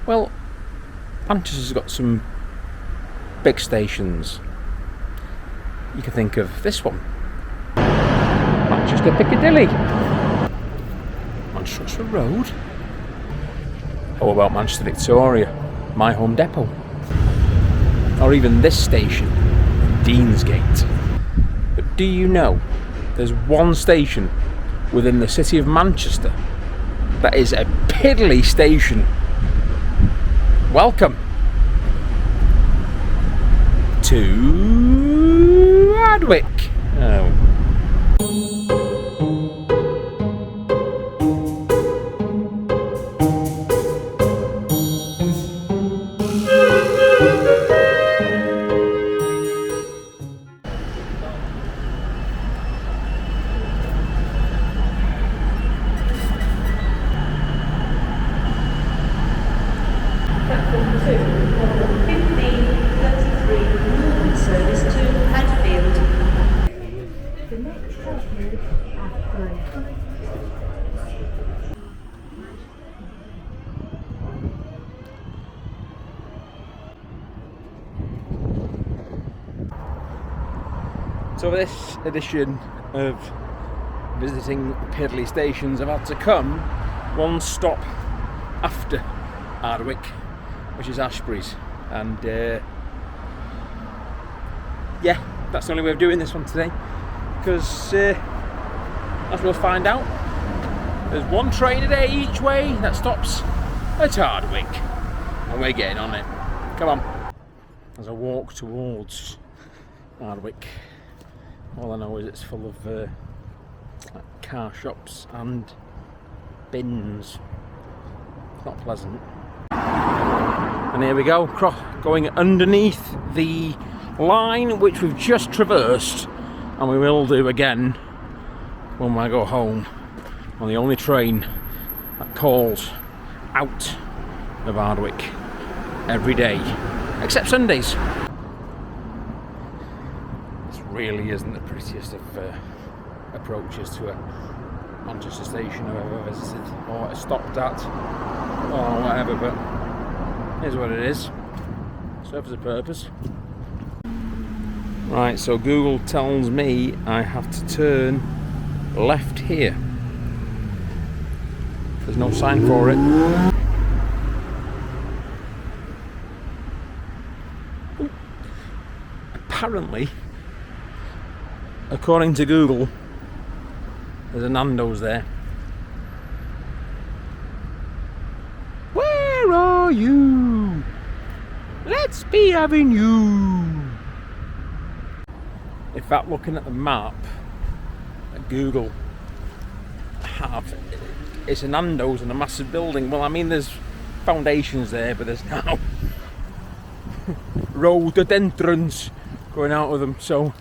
Well, Manchester's got some big stations. You can think of this one, Manchester Piccadilly, Manchester Road. How about Manchester Victoria, my home depot? Or even this station, Deansgate. But do you know there's one station within the city of Manchester that is a Piddly station? Welcome to Ardwick. Oh. So for this edition of visiting Piddly stations, I've had to come one stop after Ardwick, which is Ashbury's, and yeah, that's the only way of doing this one today, because as we'll find out, there's one train a day each way that stops at Ardwick, and we're getting on it. Come on. As I walk towards Ardwick, all I know is it's full of car shops and bins. It's not pleasant. And here we go, going underneath the line which we've just traversed, and we will do again when I go home on the only train that calls out of Ardwick every day, except Sundays. Really isn't the prettiest of approaches to a Manchester station I've ever visited or stopped at or whatever, but here's what it is. Serves a purpose. Right, so Google tells me I have to turn left here. There's no sign for it. Apparently, according to Google, there's a Nando's there. Where are you? Let's be having you. In fact, looking at the map that Google have, it's a Nando's in a massive building. Well, I mean, there's foundations there, but there's now rhododendrons going out of them, so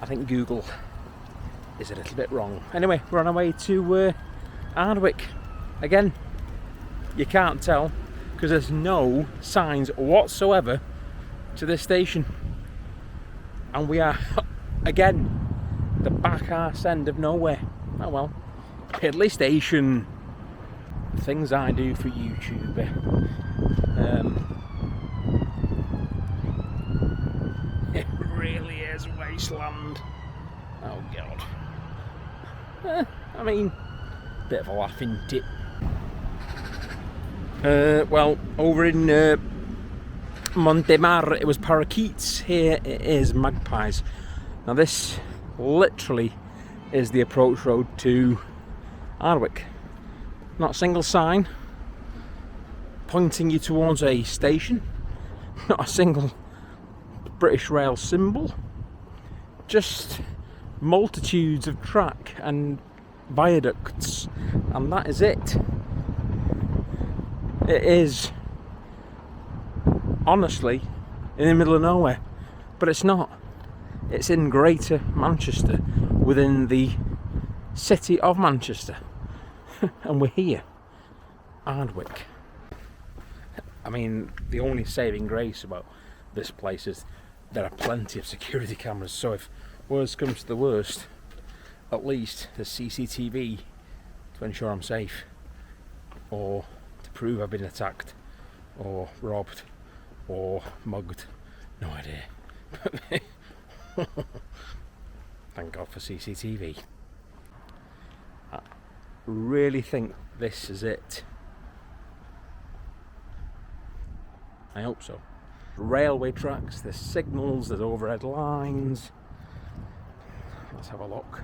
I think Google is a little bit wrong. Anyway, we're on our way to Ardwick. Again, you can't tell because there's no signs whatsoever to this station. And we are, again, the back arse end of nowhere. Oh well. Piddly station. Things I do for YouTube. It really is wasteland. Oh god. I mean, bit of a laughing tip. Well, over in Montemar it was parakeets. Here it is magpies. Now this literally is the approach road to Ardwick. Not a single sign pointing you towards a station. Not a single British Rail symbol. Just multitudes of track and viaducts, and that is it. It is honestly in the middle of nowhere, but it's not. It's in Greater Manchester, within the city of Manchester, and we're here, Ardwick. I mean, the only saving grace about this place is there are plenty of security cameras, so if worst comes to the worst, at least there's CCTV to ensure I'm safe, or to prove I've been attacked, or robbed or mugged. No idea. Thank God for CCTV. I really think this is it. I hope so. Railway tracks, there's signals, there's overhead lines. Let's have a look.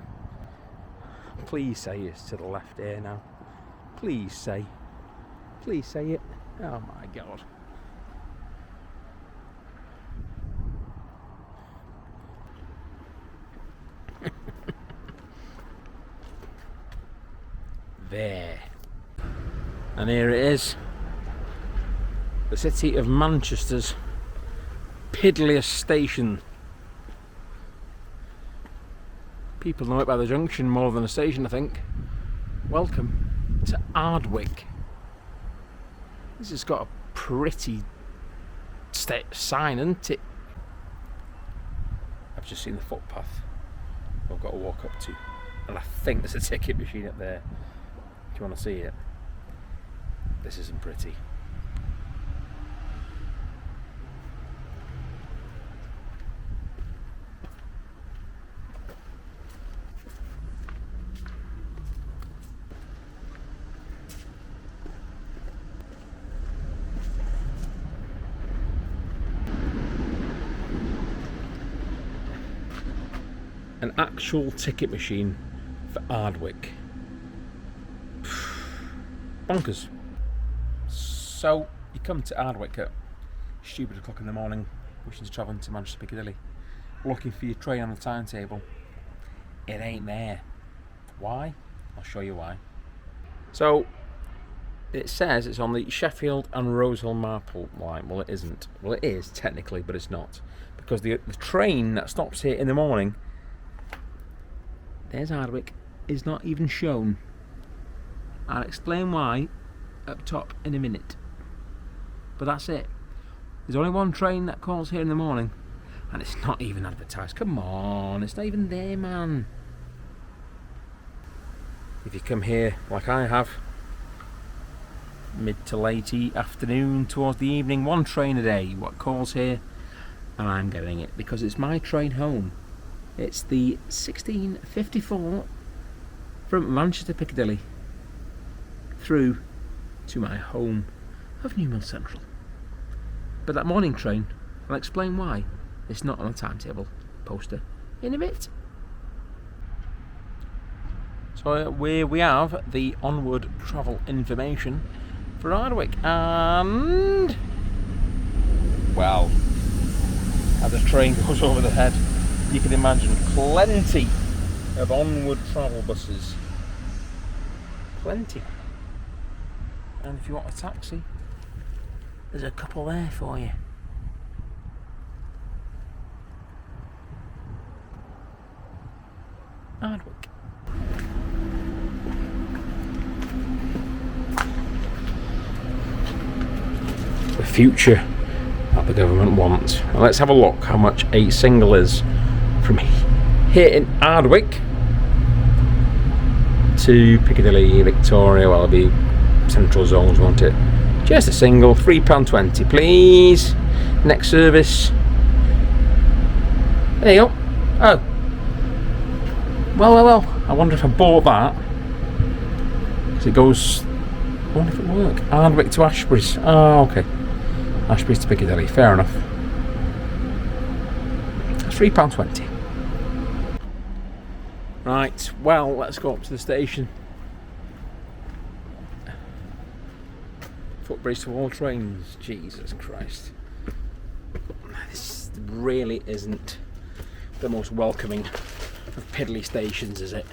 Please say it's to the left here now. Please say it. Oh my God. There. And here it is. The city of Manchester's Piddly station. People know it by the junction more than a station, I think. Welcome to Ardwick. This has got a pretty sign, isn't it? I've just seen the footpath I've got to walk up to, and I think there's a ticket machine up there. Do you want to see it? This isn't pretty. An actual ticket machine for Ardwick. Bonkers. So you come to Ardwick at stupid o'clock in the morning, wishing to travel into Manchester Piccadilly, looking for your train on the timetable. It ain't there. Why? I'll show you why. So it says it's on the Sheffield and Rosehill Marple line. Well, it isn't. Well, it is technically, but it's not, because the train that stops here in the morning, there's Ardwick, is not even shown. I'll explain why up top in a minute. But that's it. There's only one train that calls here in the morning, and it's not even advertised. Come on, it's not even there, man. If you come here like I have, mid to late afternoon towards the evening, one train a day what calls here, and I'm getting it because it's my train home. It's the 1654 from Manchester Piccadilly through to my home of Newmill Central. But that morning train, I'll explain why it's not on a timetable poster in a bit. So here we have the onward travel information for Ardwick, and well, as the train goes over the head, you can imagine plenty of onward travel buses. Plenty. And if you want a taxi, there's a couple there for you. Ardwick. The future that the government wants. Now let's have a look how much a single is from here in Ardwick to Piccadilly, Victoria. Well, it'll be central zones, won't it? Just a single, £3.20 please. Next service. There you go. Oh. Well. I wonder if I bought that. Because it goes... I wonder if it works. Ardwick to Ashbury's. Oh, okay. Ashbury's to Piccadilly. Fair enough. That's £3.20. Right, well, let's go up to the station. Footbridge to all trains. Jesus Christ. This really isn't the most welcoming of Piddly stations, is it?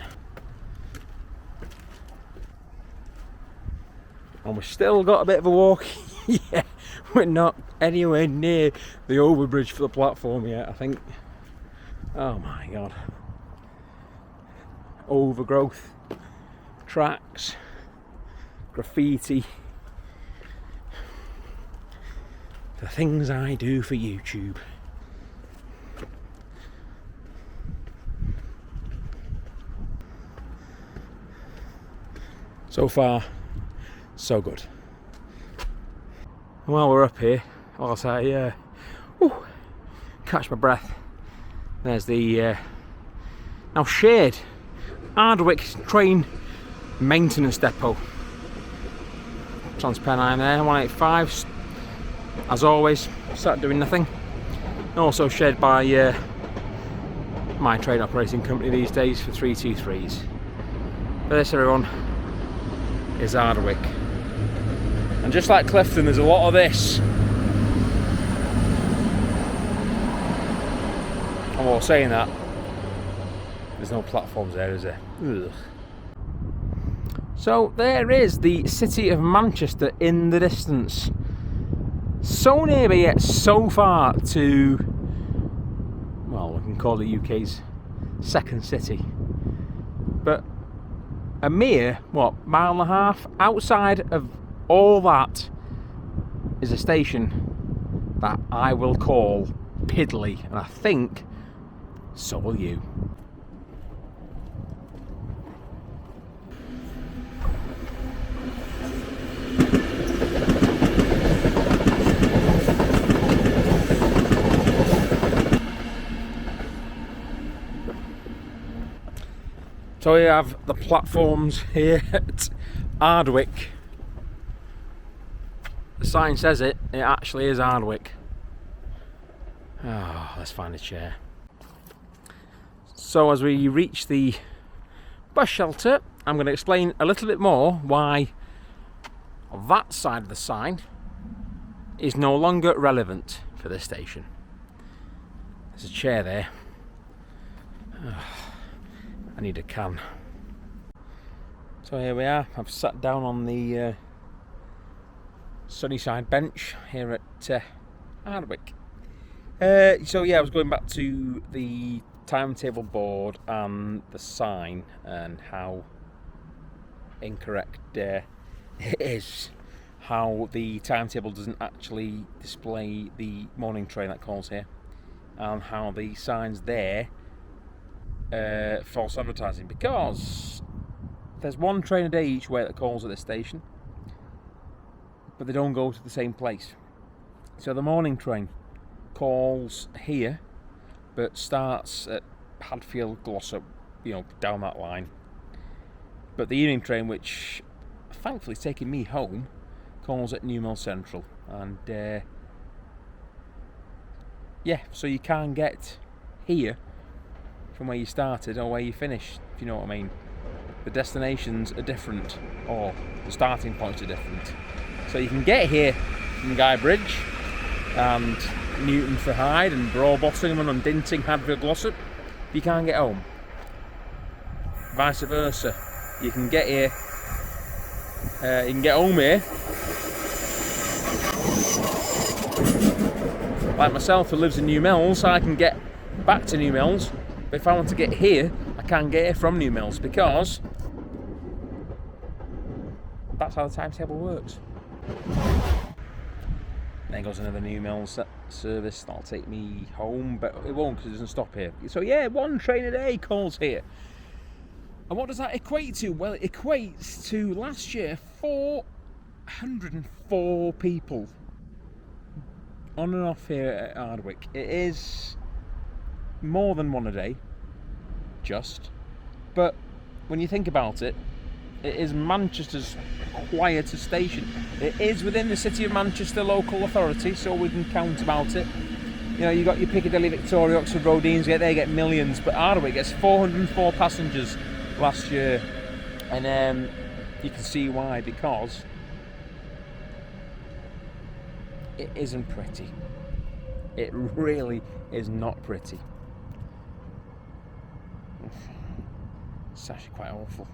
And we've still got a bit of a walk. Yeah, we're not anywhere near the overbridge for the platform yet, I think. Oh my God. Overgrowth, tracks, graffiti. The things I do for YouTube. So far, so good. while we're up here, whilst I catch my breath, there's the now shared Ardwick train maintenance depot. TransPennine there, 185, as always, sat doing nothing. Also shared by my train operating company these days for 323s. But this, everyone, is Ardwick. And just like Clifton, there's a lot of this. And while saying that, there's no platforms there, is there? Ugh. So there is the city of Manchester in the distance. So near but yet so far to, well, we can call it UK's second city. But a mere, what, mile and a half outside of all that is a station that I will call Piddly. And I think so will you. So we have the platforms here at Ardwick. The sign says it actually is Ardwick. Oh, let's find a chair. So as we reach the bus shelter, I'm going to explain a little bit more why that side of the sign is no longer relevant for this station. There's a chair there. Oh, I need a can. So here we are. I've sat down on the Sunnyside bench here at Ardwick. So yeah, I was going back to the timetable board and the sign and how incorrect it is. How the timetable doesn't actually display the morning train that calls here, and how the signs there false advertising, because there's one train a day each way that calls at this station, but they don't go to the same place. So the morning train calls here but starts at Hadfield, Glossop, down that line. But the evening train, which thankfully is taking me home, calls at Newmill Central. And yeah, so you can't get here from where you started or where you finished, if you know what I mean. The destinations are different, or the starting points are different. So you can get here from Guybridge and Newton for Hyde and Broadbottom and Dinting, Hadfield, Glossop. You can't get home. Vice versa. You can get here, you can get home here. Like myself, who lives in New Mills, I can get back to New Mills. But if I want to get here, I can't get here from New Mills, because that's how the timetable works. There goes another New Mills service that'll take me home, but it won't because it doesn't stop here. So yeah, one train a day calls here. And what does that equate to? Well, it equates to last year 404 people on and off here at Ardwick. It is more than one a day, but when you think about it, it is Manchester's quietest station. It is within the City of Manchester local authority, so we can count about it. You got your Piccadilly, Victoria, Oxford Road, Deansgate, they get millions, but Ardwick gets 404 passengers last year, and you can see why, because it isn't pretty. It really is not pretty. It's actually quite awful.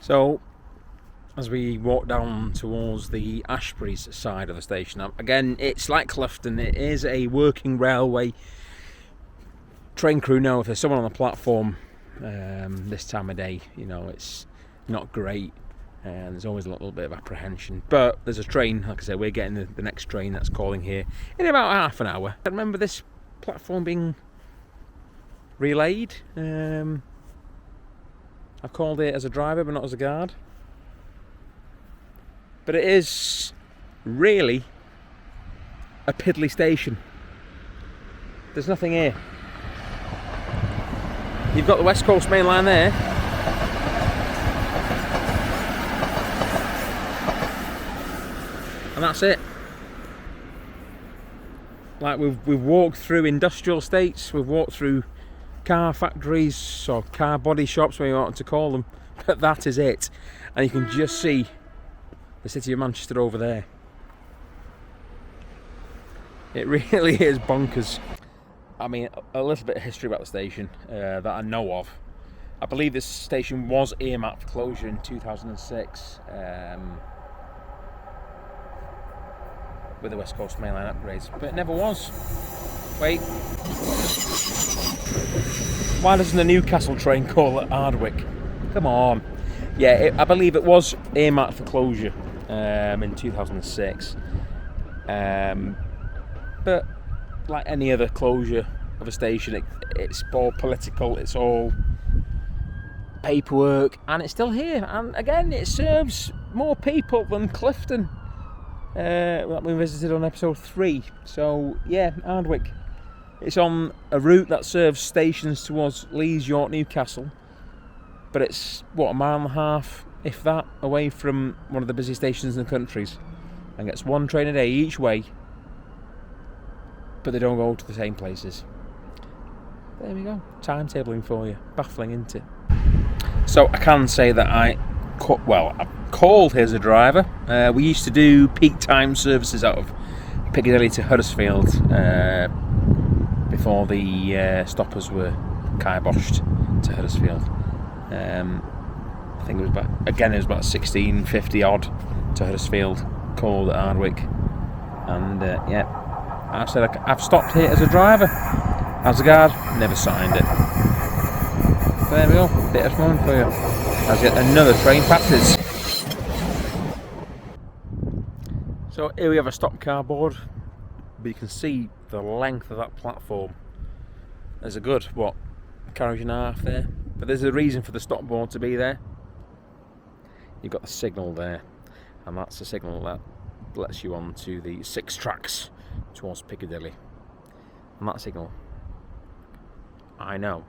So, as we walk down towards the Ashbury's side of the station, again, it's like Clifton. It is a working railway. Train crew know if there's someone on the platform this time of day, it's not great. And there's always a little bit of apprehension. But there's a train, like I said, we're getting the next train that's calling here in about half an hour. I remember this platform being relayed. I've called it as a driver, but not as a guard. But it is really a Piddly station. There's nothing here. You've got the West Coast Main Line there. And that's it. Like we've walked through industrial estates, we've walked through car factories or car body shops, whatever you want to call them, but that is it. And you can just see the city of Manchester over there. It really is bonkers. I mean, a little bit of history about the station that I know of. I believe this station was earmarked for closure in 2006 with the West Coast Main Line upgrades, but it never was. Wait. Why doesn't the Newcastle train call it Ardwick? Come on. Yeah, I believe it was earmarked for closure in 2006. But like any other closure of a station, it's all political, it's all paperwork, and it's still here. And again, it serves more people than Clifton that we visited on episode 3. So yeah, Ardwick. It's on a route that serves stations towards Leeds, York, Newcastle, but it's what, a mile and a half, if that, away from one of the busiest stations in the countries, and gets one train a day each way, but they don't go to the same places. There we go, timetabling for you. Baffling, isn't it? So I can say that I called here as a driver. We used to do peak time services out of Piccadilly to Huddersfield before the stoppers were kiboshed to Huddersfield. I think it was about 1650 odd to Huddersfield, called at Ardwick, and yeah, I said I've stopped here as a driver. As a guard, never signed it. So there we go, bit of fun for you. As yet another train passes. So here we have a stop car board, but you can see the length of that platform. There's a good, carriage and a half there. But there's a reason for the stop board to be there. You've got the signal there, and that's the signal that lets you on to the 6 tracks towards Piccadilly. And that signal, I know,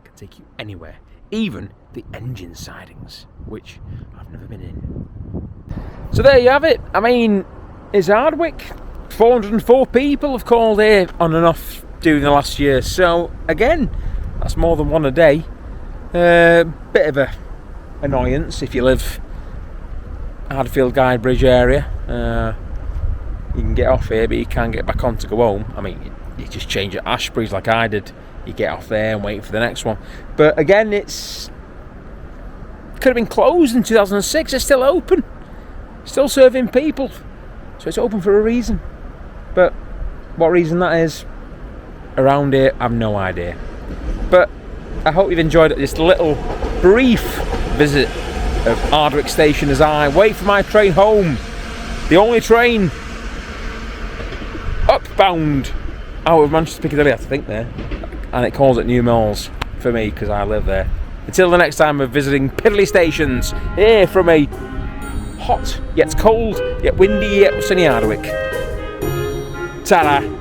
can take you anywhere, even the engine sidings, which I've never been in. So there you have it. I mean, it's Ardwick. 404 people have called here on and off during the last year. So again, that's more than one a day. Bit of a annoyance if you live Ardfield Guide Bridge area. You can get off here, but you can't get back on to go home. I mean, you just change at Ashbury's like I did. You get off there and wait for the next one. But again, it could have been closed in 2006. It's still open, still serving people. So it's open for a reason. But what reason that is around here, I've no idea. But I hope you've enjoyed this little brief visit of Ardwick Station as I wait for my train home. The only train upbound out of Manchester Piccadilly, I think, there. And it calls at New Mills for me because I live there. Until the next time of visiting Piddly stations, here from a hot, yet cold, yet windy, yet sunny Ardwick. Ta-da!